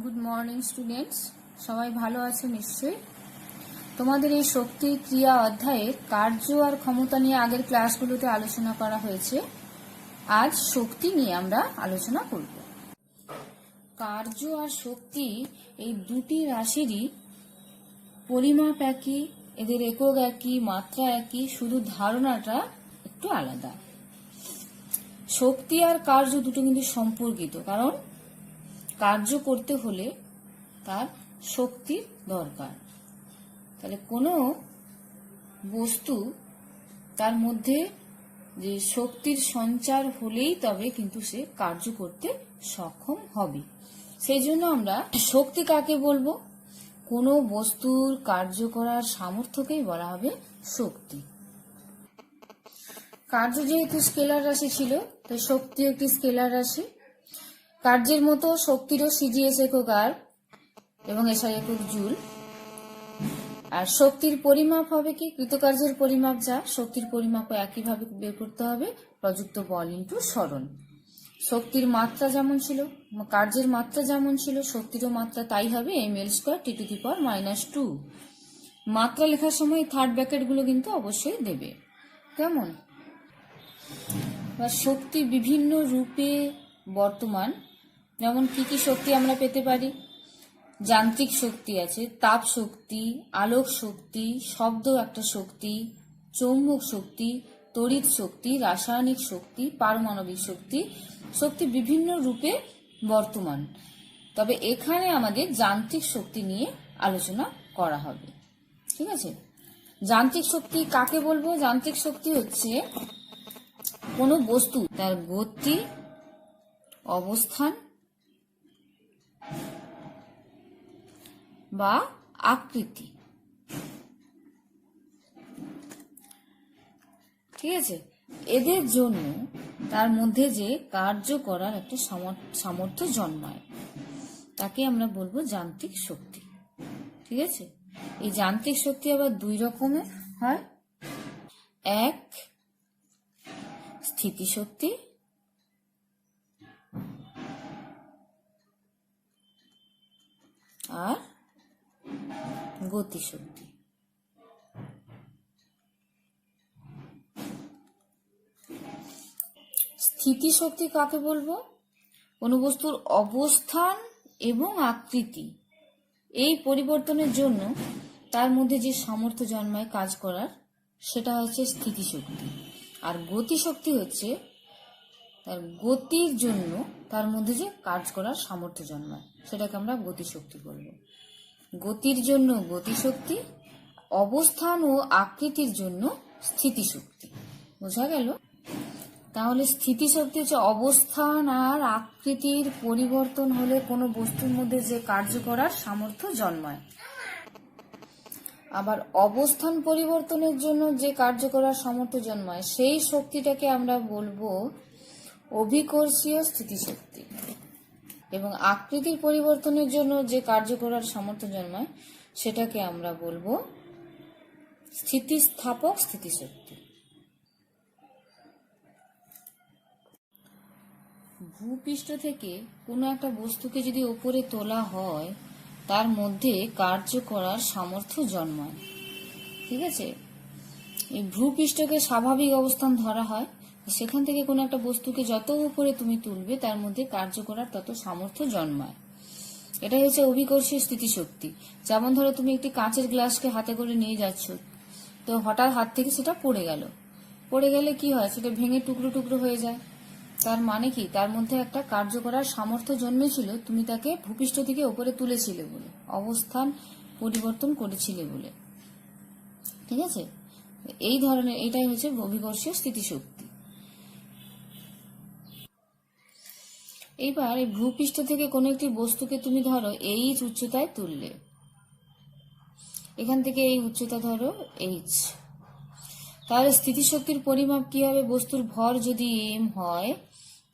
Good morning students, সবাই ভালো আছে নিশ্চয়ই। তোমাদের এই শক্তি ক্রিয়া অধ্যায়ের কার্য আর ক্ষমতা নিয়ে আগের ক্লাসগুলোতে আলোচনা করা হয়েছে। আজ শক্তি নিয়ে আমরা আলোচনা করব। কার্য আর শক্তি এই দুটি রাশিরই পরিমাপ একই, এদের একক একই, মাত্রা একই, শুধু ধারণাটা একটু আলাদা। শক্তি আর কার্য দুটো কিন্তু সম্পর্কিত, কারণ কার্য করতে হলে তার শক্তির দরকার। তাহলে কোনো বস্তু তার মধ্যে যে শক্তির সঞ্চার হলেই তবে কিন্তু সে কার্য করতে সক্ষম হবে। সেই জন্য আমরা শক্তি কাকে বলবো? কোনো বস্তুর কার্য করার সামর্থ্যকেই বলা হবে শক্তি। কার্য যেহেতু স্কেলার রাশি ছিল, তাই শক্তি একটি স্কেলার রাশি। কার্যের মতো শক্তিরও সিজিএস একক আর এবং এসআই একক জুল। আর শক্তির পরিমাপ হবে কি? কৃতকার্যের পরিমাপ যা, শক্তির পরিমাপও একইভাবে বের করতে হবে, প্রযুক্ত বল ইন্টু সরণ। শক্তির মাত্রা যেমন ছিল, কার্যের মাত্রা যেমন ছিল, শক্তিরও মাত্রা তাই হবে, ml² T⁻²⁻²। মাত্রা লেখার সময় থার্ড ব্র্যাকেটগুলো কিন্তু অবশ্যই দেবে। কেমন? শক্তি বিভিন্ন রূপে বর্তমান। যেমন কি কি শক্তি আমরা পেতে পারি? যান্ত্রিক শক্তি আছে, তাপ শক্তি, আলোক শক্তি, শব্দ একটা শক্তি, চৌম্বক শক্তি, তড়িৎ শক্তি, রাসায়নিক শক্তি, পারমাণবিক শক্তি। শক্তি বিভিন্ন রূপে বর্তমান। তবে এখানে আমাদের যান্ত্রিক শক্তি নিয়ে আলোচনা করা হবে। ঠিক আছে? যান্ত্রিক শক্তি কাকে বলবো? যান্ত্রিক শক্তি হচ্ছে কোনো বস্তু তার গতি, অবস্থান বা আকৃতি। ঠিক আছে? এদের জন্য তার মধ্যে যে কার্য করার একটা সামর্থ্য জন্মায়, তাকে আমরা বলবো যান্ত্রিক শক্তি। ঠিক আছে? এই যান্ত্রিক শক্তি আবার দুই রকমের হয়। এক, স্থিতিশক্তি, আর গতিশক্তি। স্থিতিশক্তি কাকে বলবো? কোনো বস্তুর অবস্থান এবং আকৃতি এই পরিবর্তনের জন্য তার মধ্যে যে সামর্থ্য জন্মায় কাজ করার, সেটা হচ্ছে স্থিতিশক্তি। আর গতিশক্তি হচ্ছে তার গতির জন্য তার মধ্যে যে কাজ করার সামর্থ্য জন্মায়, সেটাকে আমরা গতিশক্তি বলবো। গতির জন্য গতিশক্তি, অবস্থান ও আকৃতির জন্য স্থিতিশক্তি। বোঝা গেল? তাহলে স্থিতিশক্তি হচ্ছে অবস্থান আর আকৃতির পরিবর্তন হলে কোনো বস্তুর মধ্যে যে কার্য করার সামর্থ্য জন্মায়। আবার অবস্থান পরিবর্তনের জন্য যে কার্য করার সামর্থ্য জন্মায়, সেই শক্তিটাকে আমরা বলবো অভিকর্ষীয় স্থিতিশক্তি। এবং আকৃতির পরিবর্তনের জন্য যে কার্য করার সামর্থ্য জন্মায়, সেটাকে আমরা বলবো স্থিতিস্থাপক স্থিতিশক্তি। ভূপৃষ্ঠ থেকে কোনো একটা বস্তুকে যদি ওপরে তোলা হয়, তার মধ্যে কার্য করার সামর্থ্য জন্মায়। ঠিক আছে? এই ভূপৃষ্ঠকে স্বাভাবিক অবস্থান ধরা হয়। সেখান থেকে কোনো একটা বস্তুকে যত উপরে তুমি তুলবে, তার মধ্যে কার্য করার তত সামর্থ্য জন্মায়। এটাই হচ্ছে অভিকর্ষীয় স্থিতিশক্তি। যেমন ধরো তুমি একটি কাঁচের গ্লাসকে হাতে করে নিয়ে যাচ্ছ, তো হঠাৎ হাত থেকে সেটা পড়ে গেল। পড়ে গেলে কি হয়? সেটা ভেঙে টুকরো টুকরো হয়ে যায়। তার মানে কি? তার মধ্যে একটা কার্য করার সামর্থ্য জন্মেছিল, তুমি তাকে ভূপৃষ্ঠ থেকে উপরে তুলেছিলে বলে, অবস্থান পরিবর্তন করেছিলে বলে। ঠিক আছে? এই ধরনের, এটাই হচ্ছে অভিকর্ষীয় স্থিতিশক্তি। এইবার এই ভূপৃষ্ঠ থেকে কোনো একটি বস্তুকে তুমি ধরো এইচ উচ্চতায় তুললে, এখান থেকে এই উচ্চতা ধরো এইচ, তাহলে স্থিতিশক্তির পরিমাপ কি হবে? বস্তুর ভর যদি এম হয়,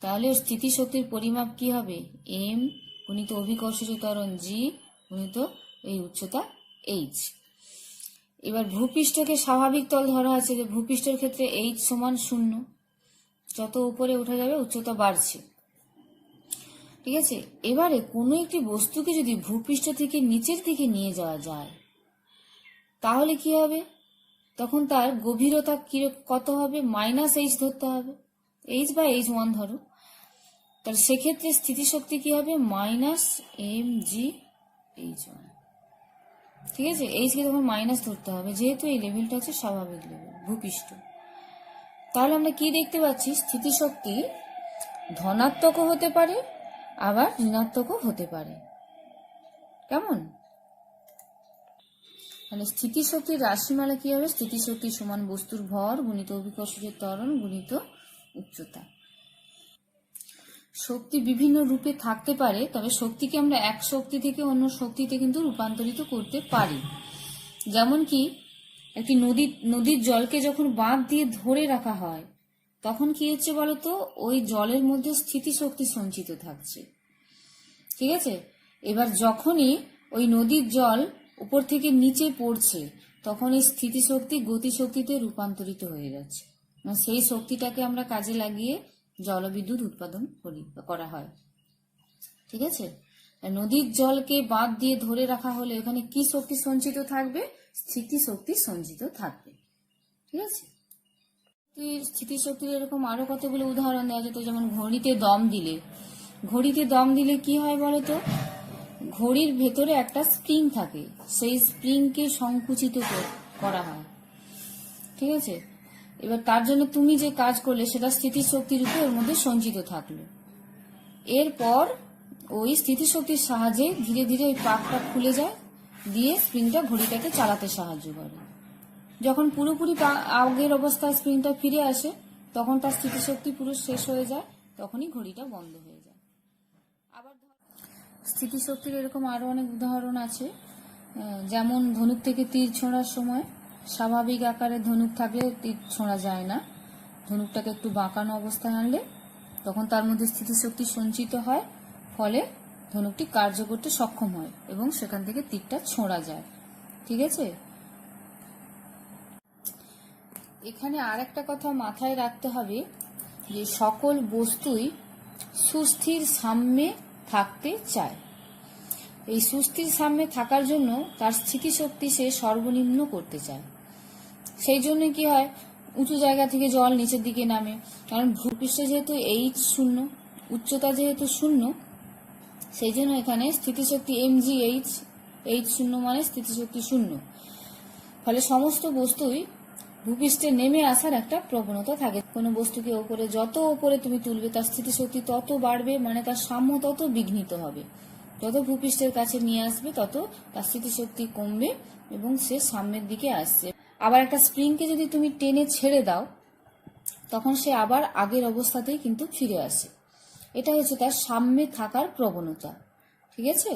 তাহলে স্থিতিশক্তির পরিমাপ কি হবে? এম গুণিত অভিকর্ষীয় ত্বরণ জি গুণিত এই উচ্চতা এইচ। এবার ভূপৃষ্ঠকে স্বাভাবিক তল ধরা আছে, যে ভূপৃষ্ঠের ক্ষেত্রে এইচ সমান 0। যত উপরে উঠা যাবে উচ্চতা বাড়ছে। ঠিক আছে। এবারে কোনো একটি বস্তুকে যদি ভূপৃষ্ঠ থেকে নিচের দিকে নিয়ে যাওয়া যায় তাহলে কি হবে? তখন তার গভীরতা কত হবে? -h ধরতে হবে, h বা h1 ধরো। তাহলে সেক্ষেত্রে স্থিতিশক্তি কি হবে? -mgh1। ঠিক আছে, এইচ কে তখন মাইনাস ধরতে হবে, যেহেতু এই লেভেলটা হচ্ছে স্বাভাবিক লেভেল, ভূপৃষ্ঠ। তাহলে আমরা কি দেখতে পাচ্ছি? স্থিতিশক্তি ধনাত্মকও হতে পারে আবার ঋণাত্মকও হতে পারে। কেমন? তাহলে স্থিতিশক্তির রাশিমালা কি হবে? স্থিতিশক্তি সমান বস্তুর ভর গুণিত অভিকর্ষজের ত্বরণ গুণিত উচ্চতা। শক্তি বিভিন্ন রূপে থাকতে পারে, তবে শক্তিকে আমরা এক শক্তি থেকে অন্য শক্তিতে কিন্তু রূপান্তরিত করতে পারি। যেমন কি একটি নদীর জলকে যখন বাঁধ দিয়ে ধরে রাখা হয় তখন কি হচ্ছে বলতো? ওই জলের মধ্যে স্থিতিশক্তি সঞ্চিত থাকছে। ঠিক আছে, এবার যখনই ওই নদীর জল উপর থেকে নিচে পড়ছে তখন এই স্থিতিশক্তি গতিশক্তিতে রূপান্তরিত হয়ে যাচ্ছে। সেই শক্তিটাকে আমরা কাজে লাগিয়ে জলবিদ্যুৎ উৎপাদন করা হয়। ঠিক আছে, নদীর জলকে বাঁধ দিয়ে ধরে রাখা হলে এখানে কি শক্তি সঞ্চিত থাকবে? স্থিতিশক্তি সঞ্চিত থাকবে। ঠিক আছে, স্থিতিশক্তির এরকম আরো কতগুলো উদাহরণ দেওয়া যেত। যেমন ঘড়িতে দম দিলে কি হয় বলতো? ঘড়ির ভেতরে একটা স্প্রিং থাকে, সেই স্প্রিংকে সংকুচিত করা হয়। ঠিক আছে, এবার তার জন্য তুমি যে কাজ করলে সেটা স্থিতিশক্তির রূপে ওর মধ্যে সঞ্চিত থাকলো। এরপর ওই স্থিতিশক্তির সাহায্যে ধীরে ধীরে ওই পাকটা খুলে যায়, দিয়ে স্প্রিংটা ঘড়িটাকে চালাতে সাহায্য করে। যখন পুরোপুরি আগের অবস্থায় স্প্রিংটা ফিরে আসে তখন তার স্থিতিশক্তি পুরো শেষ হয়ে যায়, তখনই ঘড়িটা বন্ধ হয়ে যায়। আবার স্থিতিশক্তির এরকম আরো অনেক উদাহরণ আছে। যেমন ধনুক থেকে তীর ছোঁড়ার সময় স্বাভাবিক আকারে ধনুক থাকলে তীর ছোঁড়া যায় না, ধনুকটাকে একটু বাঁকানো অবস্থায় আনলে তখন তার মধ্যে স্থিতিশক্তি সঞ্চিত হয়, ফলে ধনুকটি কার্য করতে সক্ষম হয় এবং সেখান থেকে তীরটা ছোঁড়া যায়। ঠিক আছে, এখানে আর একটা কথা মাথায় রাখতে হবে যে সকল বস্তুই সুস্থির সাম্যে থাকতে চায়। এই সুস্থির সাম্যে থাকার জন্য তার স্থিতিশক্তি সে সর্বনিম্ন করতে চায়। সেই জন্য কি হয়? উঁচু জায়গা থেকে জল নিচের দিকে নামে, কারণ ভূপৃষ্ঠে যেহেতু h0, উচ্চতা যেহেতু 0, সেই জন্য এখানে স্থিতিশক্তি mgh0 মানে স্থিতিশক্তি 0। ফলে সমস্ত বস্তুই ভূপৃষ্ঠে নেমে আসার একটা প্রবণতা থাকে। কোনো বস্তুকে যত ওপরে তুমি তুলবে তার স্থিতিশক্তি তত বাড়বে, মানে তার সাম্য তত বিঘ্নিত হবে। যত ভূপৃষ্ঠের কাছে নিয়ে আসবে তত তার স্থিতিশক্তি কমবে এবং সে সাম্যের দিকে আসছে। আবার একটা স্প্রিংকে যদি তুমি টেনে ছেড়ে দাও তখন সে আবার আগের অবস্থাতেই কিন্তু ফিরে আসে। এটা হচ্ছে তার সাম্যে থাকার প্রবণতা। ঠিক আছে,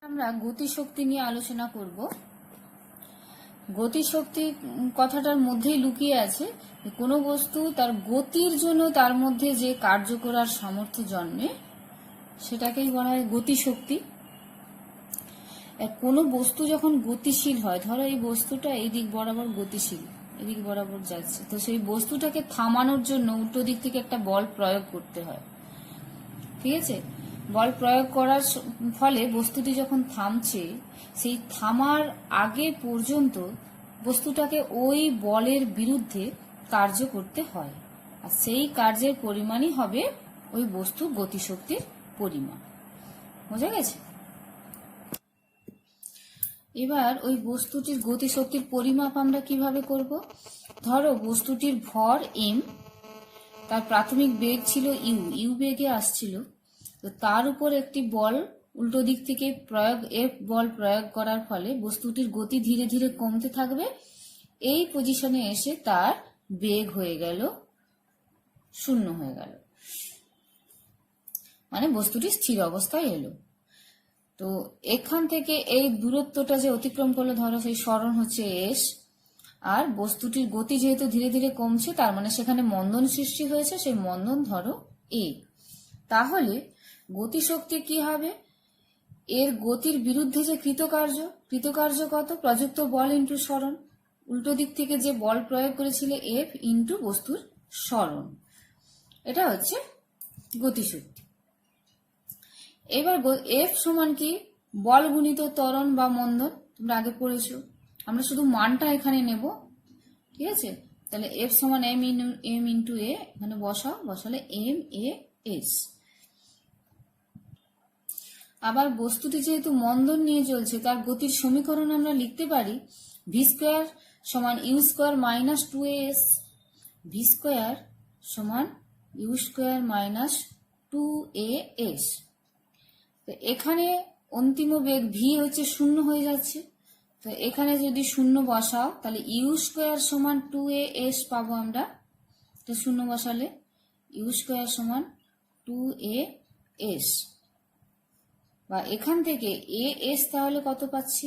আমরা গতিশক্তি নিয়ে আলোচনা করব। গতিশক্তি কথাটার মধ্যেই লুকিয়ে আছে কোনো বস্তু তার গতির জন্য তার মধ্যে যে কার্য করার সামর্থ্য জন্মে সেটাকেই বলা হয় গতিশক্তি। কোনো বস্তু যখন গতিশীল হয়, ধরো এই বস্তুটা এই দিক বরাবর গতিশীল, এদিক বরাবর যাচ্ছে, তো সেই বস্তুটাকে থামানোর জন্য উল্টো দিক থেকে একটা বল প্রয়োগ করতে হয়। ঠিক আছে, বল প্রয়োগ করার ফলে বস্তুটি যখন থামছে, সেই থামার আগে পর্যন্ত বস্তুটাকে ওই বলের বিরুদ্ধে কার্য করতে হয়, আর সেই কার্যের পরিমাণই হবে ওই বস্তুর গতিশক্তির পরিমাণ। বোঝা গেছে? এবার ওই বস্তুটির গতিশক্তির পরিমাপ আমরা কিভাবে করব? ধরো বস্তুটির ভর m, তার প্রাথমিক বেগ ছিল ইউ বেগে আসছিল, তো তার উপর একটি বল উল্টো দিক থেকে F বল প্রয়োগ করার ফলে বস্তুটির গতি ধীরে ধীরে কমতে থাকবে। এই পজিশনে এসে তার বেগ হয়ে গেল 0 হয়ে গেল, মানে বস্তুটি স্থির অবস্থায় এলো। তো এখান থেকে এই দূরত্বটা যে অতিক্রম করলো, ধরো সেই সরণ হচ্ছে s, আর বস্তুটির গতি যেহেতু ধীরে ধীরে কমছে তার মানে সেখানে মন্দন সৃষ্টি হয়েছে, সেই মন্দন ধরো a। তাহলে গতিশক্তি কি হবে? এর গতির বিরুদ্ধে যে কৃতকার্য কত? প্রযুক্ত বল ইন্টু সরণ, উল্টো দিক থেকে যে বল প্রয়োগ করেছিল F ইন্টু বস্তুর সরণ, এটা হচ্ছে গতিশক্তি। এবার এফ সমান কি, বল গুণিত ত্বরণ বা মন্দন, তোমরা আগে পড়েছো। আমরা শুধু মানটা এখানে নেব, ঠিক আছে। তাহলে এফ সমান এম ইন্টু এ, এখানে বসালে এম এ এস। আবার বস্তুটি যেহেতু মন্দন নিয়ে চলছে, তার গতির সমীকরণ আমরা লিখতে পারি ভি স্কোয়ার সমান U square minus 2as, V square সমান ইউ স্কোয়ার মাইনাস 2as। তো এখানে অন্তিম বেগ ভি হচ্ছে 0 হয়ে যাচ্ছে, তো এখানে যদি 0 বসাও তাহলে ইউ স্কোয়ার সমান 2as পাবো আমরা। তো 0 বসালে ইউ স্কোয়ার সমান 2as, বা এখান থেকে as তাহলে কত পাচ্ছি,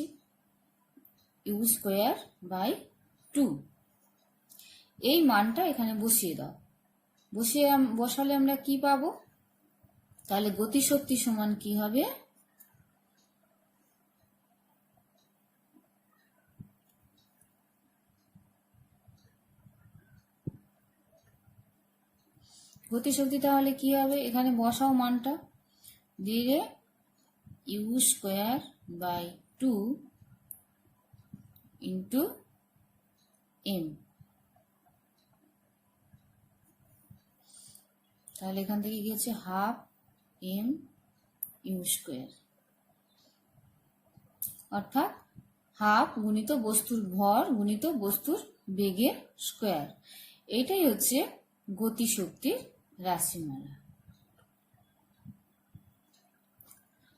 ইউ স্কোয়ার বাই 2। এই মানটা এখানে বসিয়ে দাও, বসালে আমরা কি পাবো, তাহলে গতিশক্তি সমান কি হবে, গতিশক্তি তাহলে কি হবে, এখানে বসাও মানটা, দিয়ে U square by 2 into M. তাহলে এখান থেকে গিয়েছে হাফ এম ইউ স্কোয়ার, অর্থাৎ হাফ গুণিত বস্তুর ভর গুণিত বস্তুর বেগের স্কোয়ার। এটাই হচ্ছে গতিশক্তির রাশিমালা।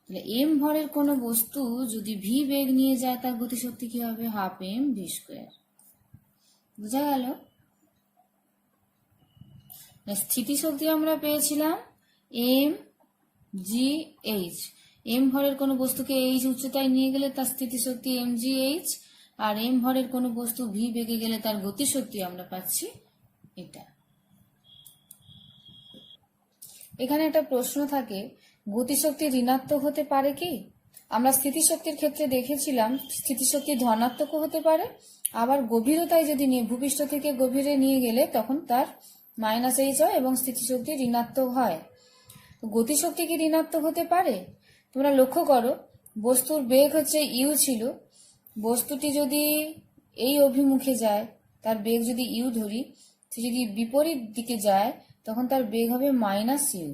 তাহলে এম ভরের কোন বস্তু যদি ভি বেগ নিয়ে যায়, তার গতিশক্তি কি হবে, হাফ এম ভি স্কোয়ার। বোঝা গেল। স্থিতিশক্তি আমরা পেয়েছিলাম এম জি এইচ, এম ভরের কোনো বস্তুকে এইচ উচ্চতায় নিয়ে গেলে তার স্থিতিশক্তি এম জি এইচ, আর এম ভরের কোনো বস্তু ভি বেগে গেলে তার গতিশক্তি আমরা পাচ্ছি এটা। এখানে একটা প্রশ্ন থাকে, গতিশক্তি ঋণাত্মক হতে পারে কি? আমরা স্থিতিশক্তির ক্ষেত্রে দেখেছিলাম স্থিতিশক্তি ধনাত্মকও হতে পারে, আবার গভীরতায় যদি নিয়ে ভূপৃষ্ঠ থেকে গভীরে নিয়ে গেলে তখন তার মাইনাস এইচ হয় এবং স্থিতিশক্তি ঋণাত্মক হয়। গতিশক্তি কি ঋণাত্মক হতে পারে? তোমরা লক্ষ্য করো, বস্তুর বেগ হচ্ছে ইউ ছিল, বস্তুটি যদি এই অভিমুখে যায়, তার বেগ যদি ইউ ধরি, সে যদি বিপরীত দিকে যায় তখন তার বেগ হবে মাইনাস ইউ।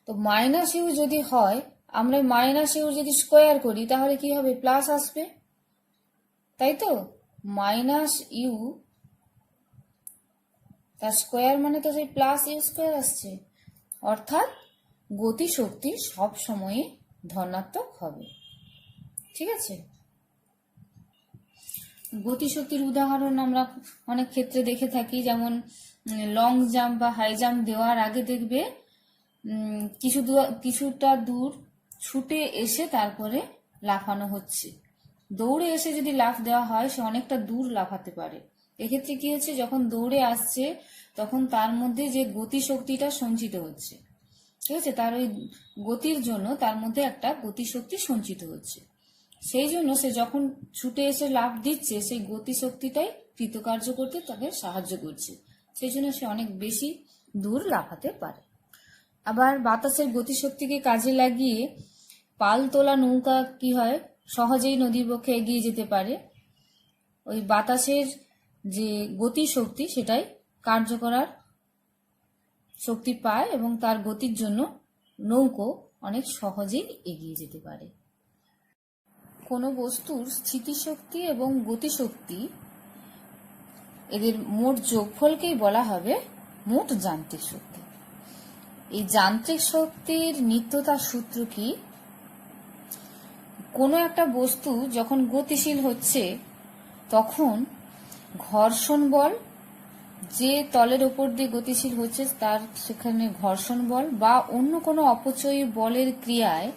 তো মাইনাস ইউ যদি হয়, আমরা মাইনাস ইউ যদি স্কোয়ার করি তাহলে কি হবে, প্লাস আসবে, তাই তো। মাইনাস ইউ তার স্কোয়ার মানে তো সেই প্লাস ইউ স্কোয়ার আসছে, অর্থাৎ গতিশক্তি সব সময় ধনাত্মক হবে। ঠিক আছে। গতিশক্তির উদাহরণ আমরা অনেক ক্ষেত্রে দেখে থাকি, যেমন লং জাম্প বা হাই জাম্প দেওয়ার আগে দেখবে কিছুটা দূর ছুটে এসে তারপরে লাফানো হচ্ছে। দৌড়ে এসে যদি লাফ দেওয়া হয়, সে অনেকটা দূর লাফাতে পারে। এক্ষেত্রে কি হচ্ছে, যখন দৌড়ে আসছে তখন তার মধ্যে যে গতিশক্তিটা সঞ্চিত হচ্ছে, ঠিক আছে, তার ওই গতির জন্য তার মধ্যে একটা গতিশক্তি সঞ্চিত হচ্ছে। সেই জন্য সে যখন ছুটে এসে লাফ দিচ্ছে, সেই গতিশক্তিটাই কৃতকার্য করতে তাকে সাহায্য করছে, সেই জন্য সে অনেক বেশি দূর লাফাতে পারে। আবার বাতাসের গতিশক্তিকে কাজে লাগিয়ে পাল তোলা নৌকা কি হয়, সহজেই নদীর পক্ষে এগিয়ে যেতে পারে। ওই বাতাসের যে গতিশক্তি সেটাই কার্য করার শক্তি পায় এবং তার গতির জন্য নৌকো অনেক সহজেই এগিয়ে যেতে পারে। কোনো বস্তুর স্থিতিশক্তি এবং গতিশক্তি, এদের মোট যোগফলকেই বলা হবে মোট যান্ত্রিক শক্তি। এই যান্ত্রিক শক্তির নিত্যতার সূত্র কি? কোনো একটা বস্তু যখন গতিশীল হচ্ছে তখন ঘর্ষণ বল, যে তলের উপর দিয়ে গতিশীল হচ্ছে তার সেখানে ঘর্ষণ বল বা অন্য কোনো অপচয়ী বলের ক্রিয়ায়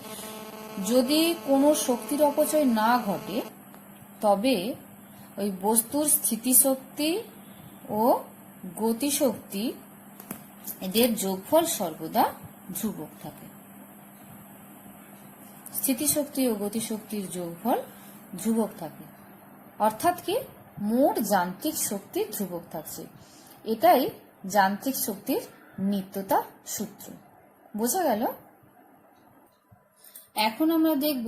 যদি কোনো শক্তির অপচয় না ঘটে, তবে ওই বস্তুর স্থিতিশক্তি ও গতিশক্তি এদের যোগফল সর্বদা ধ্রুবক থাকে। স্থিতিশক্তি ও গতিশক্তির যোগফল ধ্রুবক থাকে, অর্থাৎ কি মোট যান্ত্রিক শক্তি ধ্রুবক থাকছে। এটাই যান্ত্রিক শক্তির নিত্যতা সূত্র। বোঝা গেল? এখন আমরা দেখব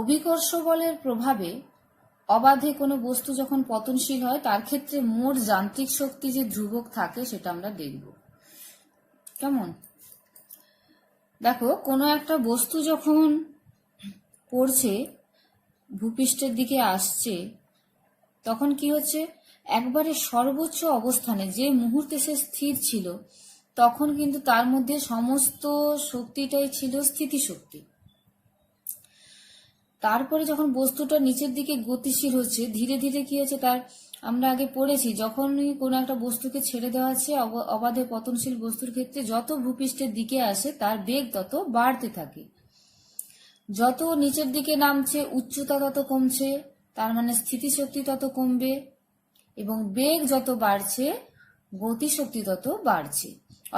অভিকর্ষ বলের প্রভাবে অবাধে কোনো বস্তু যখন পতনশীল হয় তার ক্ষেত্রে মোট যান্ত্রিক শক্তি যে ধ্রুবক থাকে সেটা আমরা দেখব। কেমন? দেখো, কোনো একটা বস্তু যখন পড়ছে, ভূপৃষ্ঠের দিকে আসছে, তখন কি হচ্ছে, একবারে সর্বোচ্চ অবস্থানে যে মুহূর্তে সে স্থির ছিল তখন কিন্তু তার মধ্যে সমস্ত শক্তিটাই ছিল স্থিতিশক্তি। তারপরে যখন বস্তুটা নিচের দিকে গতিশীল হচ্ছে, ধীরে ধীরে কি হচ্ছে, তার আমরা আগে পড়েছি, যখনই কোনো একটা বস্তুকে ছেড়ে দেওয়া হচ্ছে অবাধে পতনশীল বস্তুর ক্ষেত্রে যত ভূপৃষ্ঠের দিকে আসে তার বেগ তত বাড়তে থাকে। যত নিচের দিকে নামছে উচ্চতা তত কমছে, তার মানে স্থিতিশক্তি তত কমবে, এবং বেগ যত বাড়ছে গতিশক্তি তত বাড়ছে।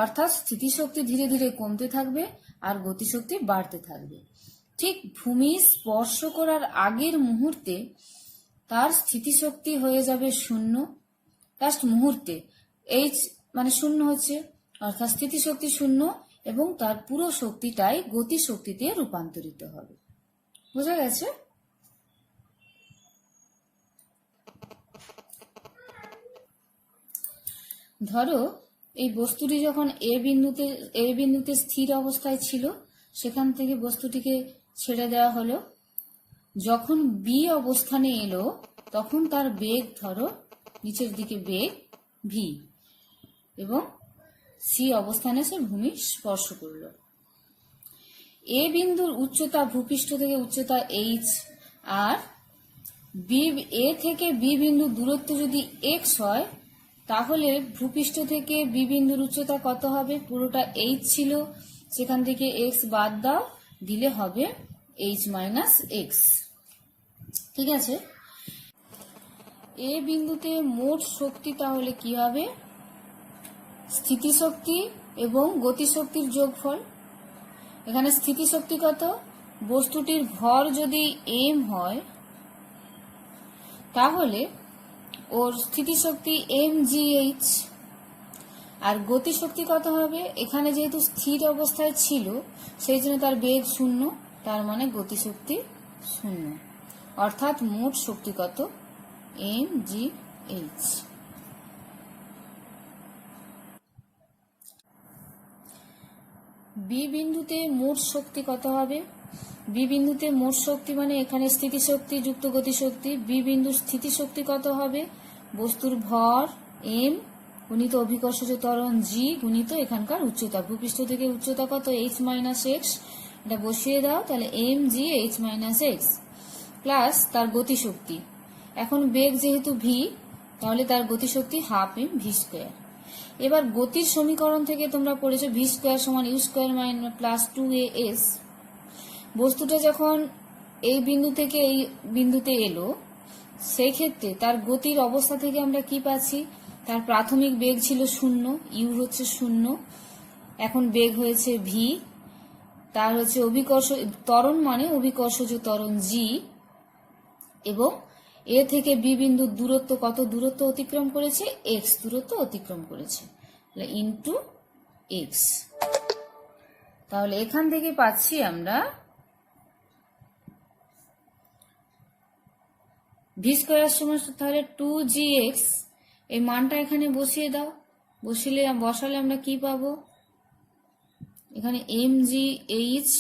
অর্থাৎ স্থিতিশক্তি ধীরে ধীরে কমতে থাকবে আর গতিশক্তি বাড়তে থাকবে। ঠিক ভূমি স্পর্শ করার আগের মুহূর্তে তার স্থিতিশক্তি হয়ে যাবে শূন্য, জাস্ট মুহূর্তে, এইচ মানে শূন্য হচ্ছে, অর্থাৎ স্থিতিশক্তি শূন্য, এবং তার পুরো শক্তিটাই গতিশক্তিতে রূপান্তরিত হবে। বোঝা গেছে? ধরো এই বস্তুটি যখন এ বিন্দুতে স্থির অবস্থায় ছিল, সেখান থেকে বস্তুটিকে ছেড়ে দেওয়া হলো, যখন বি অবস্থানে এলো তখন তার বেগ ধরো নিচের দিকে বেগ ভি, এবং সি অবস্থানে সে ভূমি স্পর্শ করলো। এ বিন্দুর উচ্চতা ভূপৃষ্ঠ থেকে উচ্চতা এইচ, আর এ থেকে বি বিন্দুর দূরত্ব যদি এক্স হয় তাহলে ভূপৃষ্ঠ থেকে বি বিন্দুর উচ্চতা কত হবে? পুরোটা এইচ ছিল, সেখান থেকে এক্স বাদ দাও, দিলে হবে এইচ মাইনাস এক্স। ঠিক আছে? এ বিন্দুতে মোট শক্তি তাহলে কি হবে? স্থিতিশক্তি এবং গতিশক্তির যোগফল। এখানে স্থিতিশক্তি কত? বস্তুটির ভর যদি এম হয় তাহলে ওর স্থিতিশক্তি এম জি এইচ। আর গতিশক্তি কত হবে? এখানে যেহেতু স্থির অবস্থায় ছিল সেই জন্য তার বেগ শূন্য, তার মানে গতিশক্তি শূন্য। অর্থাৎ মোট শক্তি কত? M G H. বি বিন্দুতে মোট শক্তি কত হবে? বি বিন্দুতে মোট শক্তি মানে এখানে স্থিতিশক্তি যুক্ত গতিশক্তি। বি বিন্দুর স্থিতিশক্তি কত হবে? বস্তুর ভর এম গুণিত অভিকর্ষজ ত্বরণ জি গুণিত এখানকার উচ্চতা, ভূপৃষ্ঠ থেকে উচ্চতা কত? H minus X. এটা বসিয়ে দাও, তাহলে এম জি এইচ মাইনাস এক্স প্লাস তার গতিশক্তি। এখন বেগ যেহেতু ভি, তাহলে তার গতিশক্তি হাফ এম ভি স্কোয়ার। এবার গতির সমীকরণ থেকে তোমরা পড়েছো ভি স্কোয়ার সমান U square minus plus 2as। বস্তুটা যখন এই বিন্দু থেকে এই বিন্দুতে এলো, সেই ক্ষেত্রে তার গতির অবস্থা থেকে আমরা কি পাচ্ছি? তার প্রাথমিক বেগ ছিল শূন্য, ইউ হচ্ছে শূন্য, এখন বেগ হয়েছে ভি, তার হচ্ছে অভিকর্ষ ত্বরণ মানে অভিকর্ষজ ত্বরণ জি, এবং এ থেকে বি বিন্দুর দূরত্ব কত দূরত্ব অতিক্রম করেছে? এক্স দূরত্ব অতিক্রম করেছে, ইন্টু এক্স। তাহলে এখান থেকে পাচ্ছি আমরা ভি স্কোয়ার সমান তাহলে 2gx। এই মানটা এখানে বসিয়ে দাও, বসালে আমরা কি পাবো? এখানে mgh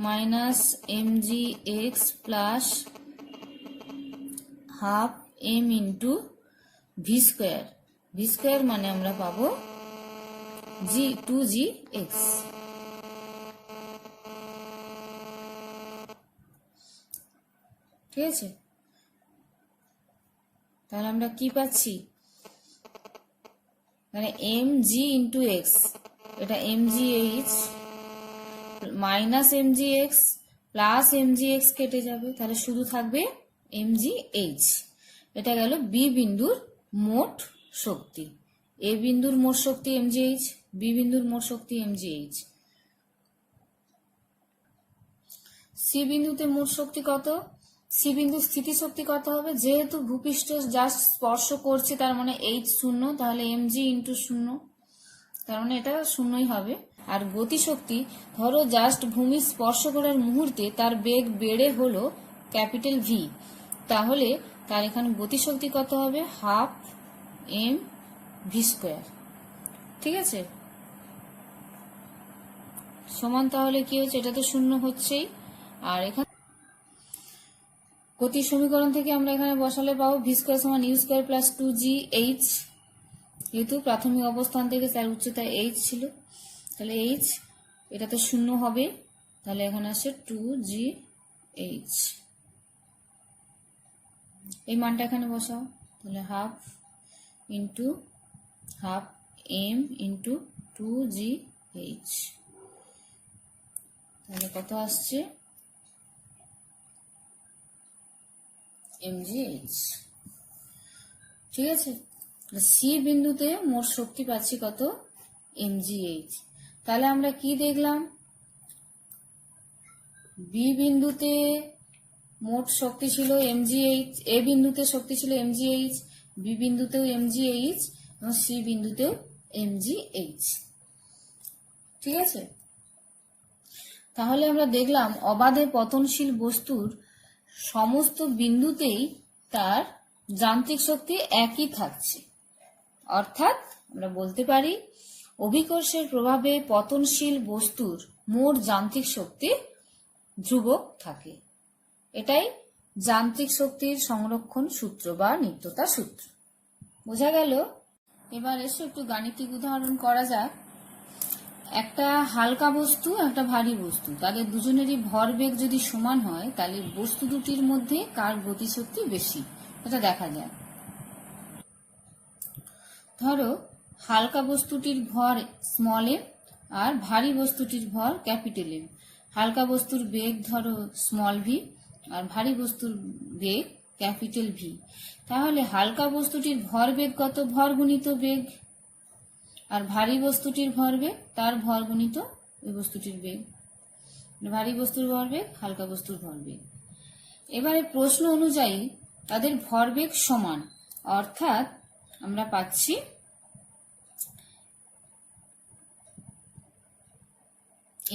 minus mgx plus half M into V square. V square মানে আমরা পাবো 2gx। ঠিক আছে? তাহলে আমরা কি পাচ্ছি? মানে এম জি ইন্টু এক্স, এটা এম জি H minus M G X plus M G X কেটে যাবে, তাহলে শুধু থাকবে এম জি এইচ। এটা গেল বি বিন্দুর মোট শক্তি। এ বিন্দুর মোট শক্তি এম জি এইচ, বি বিন্দুর মোট শক্তি এম জি এইচ। সি বিন্দুতে মোট শক্তি কত? সি বিন্দুর স্থিতি শক্তি কত হবে? যেহেতু ভূপৃষ্ঠ জাস্ট স্পর্শ করছে তার মানে এইচ শূন্য, তাহলে এম জি ইন্টু শূন্য, তার মানে এটা শূন্যই হবে। আর গতিশক্তি ধরো জাস্ট ভূমি স্পর্শ করার মুহূর্তে তার বেগ বেড়ে হলো ক্যাপিটাল ভি, তাহলে তার এখানে গতিশক্তি কত হবে? Half M V square. ঠিক আছে, সমান তাহলে কি হচ্ছে? এটা তো শূন্য হচ্ছেই। আর এখানে গতির সমীকরণ থেকে আমরা এখানে বসালে পাবো ভি স্কোয়ার সমান ইউ স্কোয়ার প্লাস 2gh, যেহেতু প্রাথমিক অবস্থান থেকে তার উচ্চতা h ছিল, তাহলে h এটা তো শূন্য হবে, তাহলে এখানে আসছে 2gh। এই মানটা এখানে বসাও, তাহলে half into half M into 2gh, তাহলে কত আসছে? mgh। ঠিক আছে, সি বিন্দুতে মোট শক্তি পাচ্ছি কত? mgh। তাহলে আমরা কি দেখলাম? বি বিন্দুতে মোট শক্তি ছিল mgh, এ বিন্দুতে শক্তি ছিল mgh, বি বিন্দুতেও mgh এবং সি বিন্দুতেও mgh। ঠিক আছে, তাহলে আমরা দেখলাম অবাধে পতনশীল বস্তুর সমস্ত বিন্দুতেই তার যান্ত্রিক শক্তি একই থাকছে। অর্থাৎ আমরা বলতে পারি অভিকর্ষের প্রভাবে পতনশীল বস্তুর মোট যান্ত্রিক শক্তি ধ্রুবক থাকে। এটাই যান্ত্রিক শক্তির সংরক্ষণ সূত্র বা নিত্যতা সূত্র। বোঝা গেল? এবার এসে একটু গাণিতিক উদাহরণ করা যাক। একটা হালকা বস্তু, একটা ভারী বস্তু, তাদের দুজনেরই ভরবেগ যদি সমান হয়, তাহলে বস্তু দুটির মধ্যে কার গতিশক্তি বেশি এটা দেখা যায়। ধরো হালকা বস্তুটির ভর স্মল এম আর ভারী বস্তুটির ভর ক্যাপিটাল এম। হালকা বস্তুর বেগ ধরো স্মল ভি আর ভারী বস্তুর বেগ ক্যাপিটাল ভি। তাহলে হালকা বস্তুটির ভরবেগ কত? ভর গুণিত বেগ। আর ভারী বস্তুটির ভরবেগ তার ভর গুণিত ওই বস্তুটির বেগ। ভারী বস্তুর ভরবেগ হালকা বস্তুর ভরবেগ। এবারে প্রশ্ন অনুযায়ী তাদের ভরবেগ সমান, অর্থাৎ আমরা পাচ্ছি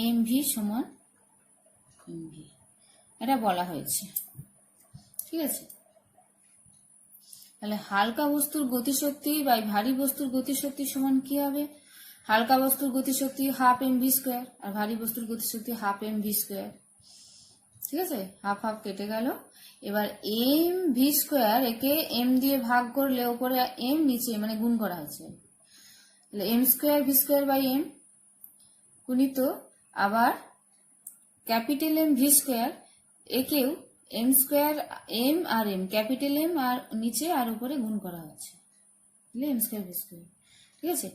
এম ভি সমান এম ভি, এটা বলা হয়েছে। ঠিক আছে, তাহলে হালকা বস্তুর গতিশক্তি বাই ভারী বস্তুর গতিশক্তি সমান কি হবে? হালকা বস্তুর গতিশক্তি হাফ এম ভি স্কোয়ার আর ভারী বস্তুর গতিশক্তি হাফ এম ভি স্কোয়ার। ঠিক আছে, হাফ হাফ কেটে গেল। এবার এম ভি স্কোয়ার একে এম দিয়ে ভাগ করলে ওপরে এম, নিচে মানে গুণ করা হয়েছে, তাহলে m square V square by m গুণিত আবার ক্যাপিটাল এম ভি স্কোয়ার, একেও এম স্কোয়ার এম আর এম, ক্যাপিটাল এম আর নিচে আর উপরে গুণ করা হচ্ছে, এম স্কোয়ার ভি স্কোয়ার। ঠিক আছে,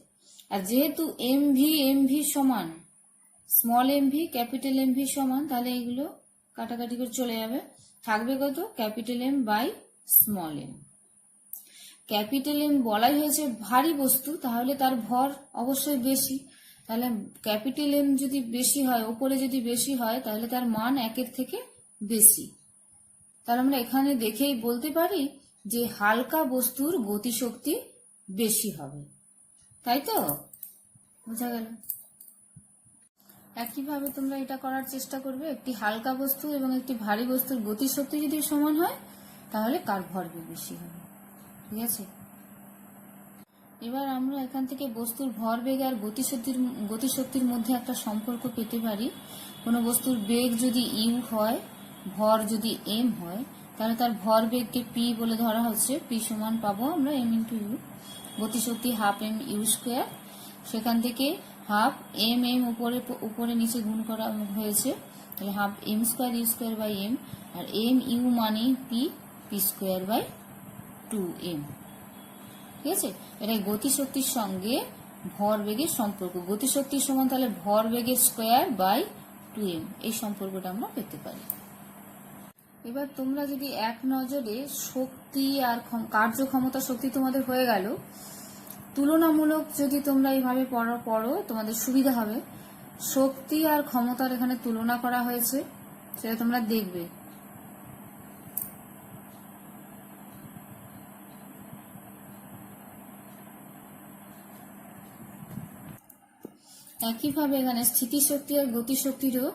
আর যেহেতু এম ভি সমান small M V capital M V সমান, তাহলে এগুলো কাটাকাটি করে চলে যাবে, থাকবে কত? Capital M by small M. Capital M বলাই হয়েছে ভারী বস্তু, তাহলে তার ভর অবশ্যই বেশি। তাহলে ক্যাপিটাল এম যদি বেশি হয়, উপরে যদি বেশি হয়, তাহলে তার মান একের থেকে বেশি। তাহলে আমরা এখানে দেখেই বলতে পারি যে হালকা বস্তুর গতিশক্তি বেশি হবে। তাই তো? বোঝা গেল? একইভাবে তোমরা এটা করার চেষ্টা করবে। একটি হালকা বস্তু এবং একটি ভারী বস্তুর গতিশক্তি যদি সমান হয়, তাহলে কার ভরবেগ বেশি হবে। ঠিক আছে, এবার আমরা এখান থেকে বস্তুর ভরবেগ আর গতিশক্তির মধ্যে একটা সম্পর্ক পেতে পারি। কোনো বস্তুর বেগ যদি ইউ হয়, ভর যদি এম হয়, তাহলে তার ভরবেগকে পি বলে ধরা হচ্ছে। পি সমান পাবো আমরা এম ইন্টু ইউ। গতিশক্তি হাফ এম ইউ স্কোয়ার, সেখান থেকে হাফ এম এম উপরে নিচে গুণ করা হয়েছে, তাহলে half m square u square by m, আর এম ইউ মানে p, p square by 2m। ঠিক আছে, এটা গতিশক্তির সঙ্গে ভরবেগের সম্পর্ক। গতিশক্তির সমান তাহলে ভরবেগের স্কোয়ার বাই 2m, এই সম্পর্কটা আমরা পেতে পারি। এবার তোমরা যদি এক নজরে শক্তি আর কার্যক্ষমতা শক্তি তোমাদের হয়ে গেল, তুলনামূলক যদি তোমরা এইভাবে পড়ো তোমাদের সুবিধা হবে। শক্তি আর ক্ষমতার এখানে তুলনা করা হয়েছে, সেটা তোমরা দেখবে। একইভাবে এখানে স্থিতিশক্তি আর গতিশক্তিরও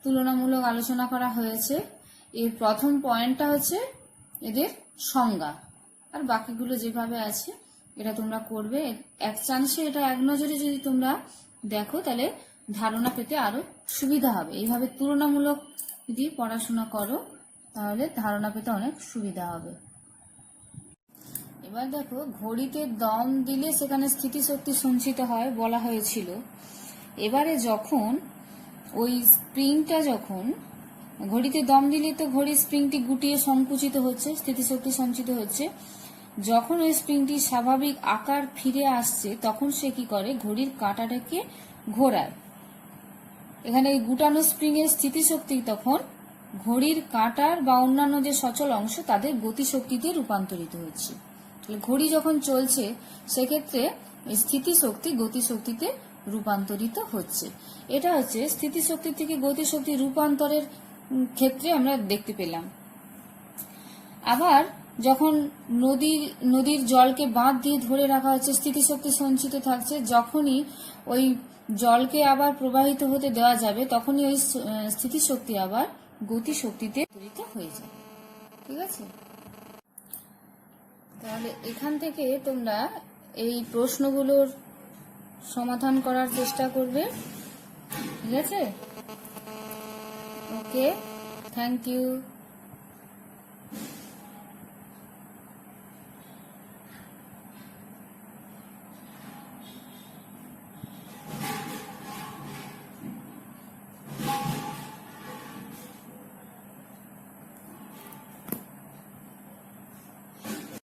তুলনামূলক আলোচনা করা হয়েছে। এর প্রথম পয়েন্টটা হচ্ছে এদের সংজ্ঞা, আর বাকিগুলো যেভাবে আছে এটা তোমরা করবে। এক চান্সে এটা এক নজরে যদি তোমরা দেখো তাহলে ধারণা পেতে আরো সুবিধা হবে। এইভাবে তুলনামূলক যদি পড়াশোনা করো তাহলে ধারণা পেতে অনেক সুবিধা হবে। এবার দেখো, ঘড়িতে দম দিলে সেখানে স্থিতিশক্তি সঞ্চিত হয় বলা হয়েছিল। এবারে যখন ওই স্প্রিংটা, যখন ঘড়িতে দম দিলে তো ঘড়ির স্প্রিংটি গুটিয়ে সংকুচিত হচ্ছে, স্থিতিশক্তি সঞ্চিত হচ্ছে। যখন ওই স্প্রিংটি স্বাভাবিক আকার ফিরে আসছে তখন সে কি করে, ঘড়ির কাঁটাটাকে ঘোরায়। এখানে এই গুটানো স্প্রিং এর স্থিতিশক্তি তখন ঘড়ির কাঁটার বা অন্যান্য যে সচল অংশ তাদের গতিশক্তিতে রূপান্তরিত হচ্ছে। ঘড়ি যখন চলছে সেক্ষেত্রে স্থিতিশক্তি গতিশক্তিতে রূপান্তরিত হচ্ছে। এটা হচ্ছে স্থিতিশক্তি থেকে গতিশক্তি রূপান্তরের ক্ষেত্রে আমরা দেখতে পেলাম। আবার যখন নদীর জলকে বাঁধ দিয়ে ধরে রাখা হচ্ছে, স্থিতিশক্তি সঞ্চিত থাকছে, যখনই ওই জলকে আবার প্রবাহিত হতে দেওয়া যাবে তখনই ওই স্থিতিশক্তি আবার গতিশক্তিতে রূপান্তরিত হয়ে যায়। ঠিক আছে, তাহলে এখান থেকে তোমরা এই প্রশ্নগুলোর সমাধান করার চেষ্টা করবে। ঠিক আছে, ওকে, থ্যাংক ইউ।